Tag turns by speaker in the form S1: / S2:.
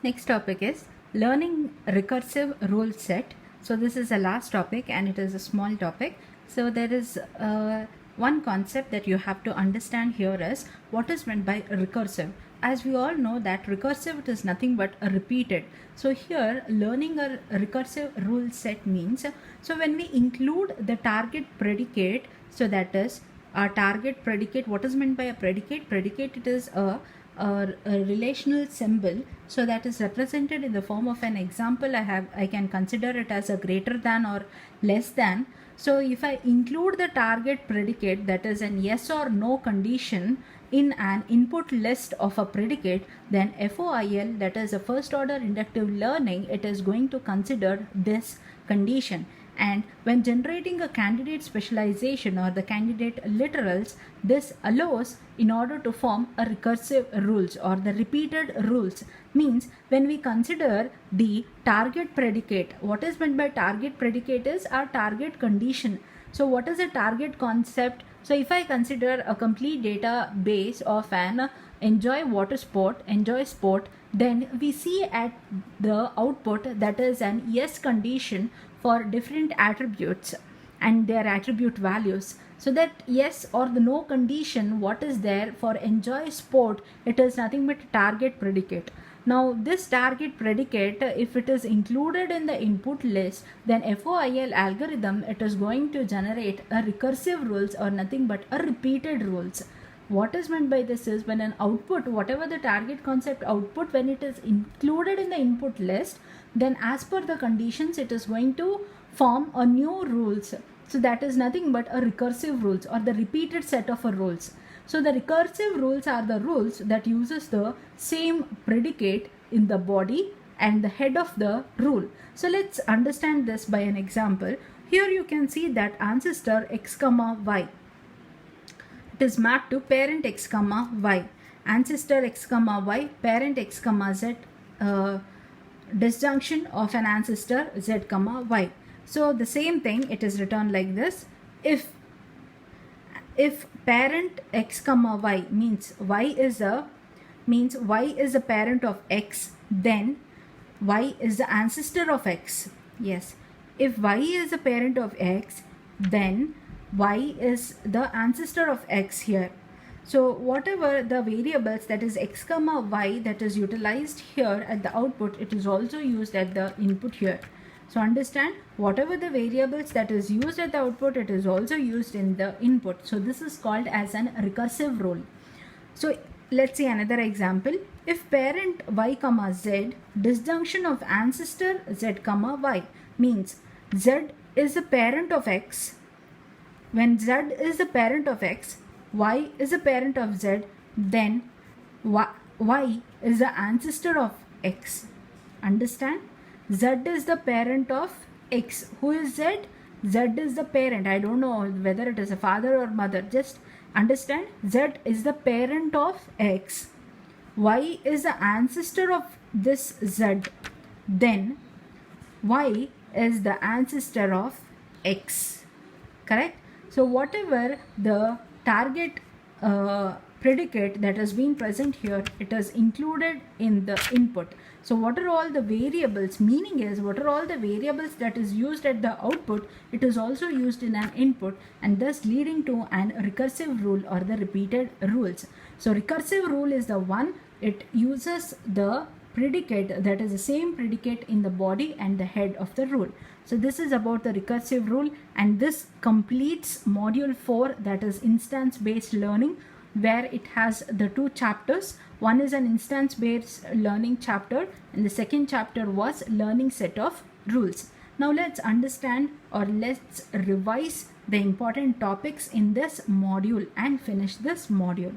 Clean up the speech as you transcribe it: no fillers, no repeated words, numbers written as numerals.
S1: Next topic is learning recursive rule set. So this is the last topic and it is a small topic. So there is one concept that you have to understand here is what is meant by recursive. As we all know that recursive is nothing but a repeated. So here learning a recursive rule set means, so when we include the target predicate, so that is our target predicate. What is meant by a predicate? Predicate, it is a relational symbol, so that is represented in the form of an example. I can consider it as a greater than or less than. So if I include the target predicate, that is an yes or no condition, in an input list of a predicate, then FOIL, that is a first order inductive learning, it is going to consider this condition. And when generating a candidate specialization or the candidate literals, this allows in order to form a recursive rules or the repeated rules. Means when we consider the target predicate, what is meant by target predicate is our target condition. So what is a target concept? So if I consider a complete database of an enjoy water sport, enjoy sport, then we see at the output that is an yes condition for different attributes and their attribute values. So that yes or the no condition, what is there for enjoy sport, it is nothing but target predicate. Now this target predicate, if it is included in the input list, then FOIL algorithm, it is going to generate a recursive rules or nothing but a repeated rules. What is meant by this is when an output, whatever the target concept output, when it is included in the input list, then as per the conditions it is going to form a new rules. So that is nothing but a recursive rules or the repeated set of rules. So the recursive rules are the rules that uses the same predicate in the body and the head of the rule. So let's understand this by an example. Here you can see that ancestor x comma y, it is mapped to parent x comma y, ancestor x comma y, parent x comma z, disjunction of an ancestor z comma y. So the same thing, it is written like this. If parent x comma y means y is a parent of x, then y is the ancestor of x. Yes, if y is a parent of x, then y is the ancestor of x here. So whatever the variables, that is x comma y, that is utilized here at the output, it is also used at the input here. So understand, whatever the variables that is used at the output, it is also used in the input. So this is called as an recursive rule. So let's see another example. If parent y comma z, disjunction of ancestor z comma y, means z is the parent of x. When z is the parent of x, y is a parent of z, then y is the ancestor of x. Understand? Z is the parent of x. Who is Z? Z is the parent. I don't know whether it is a father or mother. Just understand, Z is the parent of x. Y is the ancestor of this Z. Then Y is the ancestor of x. Correct? So whatever the target predicate that has been present here, it is included in the input. So what are all the variables? Meaning is, what are all the variables that is used at the output, it is also used in an input, and thus leading to an recursive rule or the repeated rules. So recursive rule is the one, it uses the predicate, that is the same predicate in the body and the head of the rule. So this is about the recursive rule, and this completes module 4, that is instance based learning, where it has the two chapters. One is an instance based learning chapter and the second chapter was learning set of rules. Now let's understand or let's revise the important topics in this module and finish this module.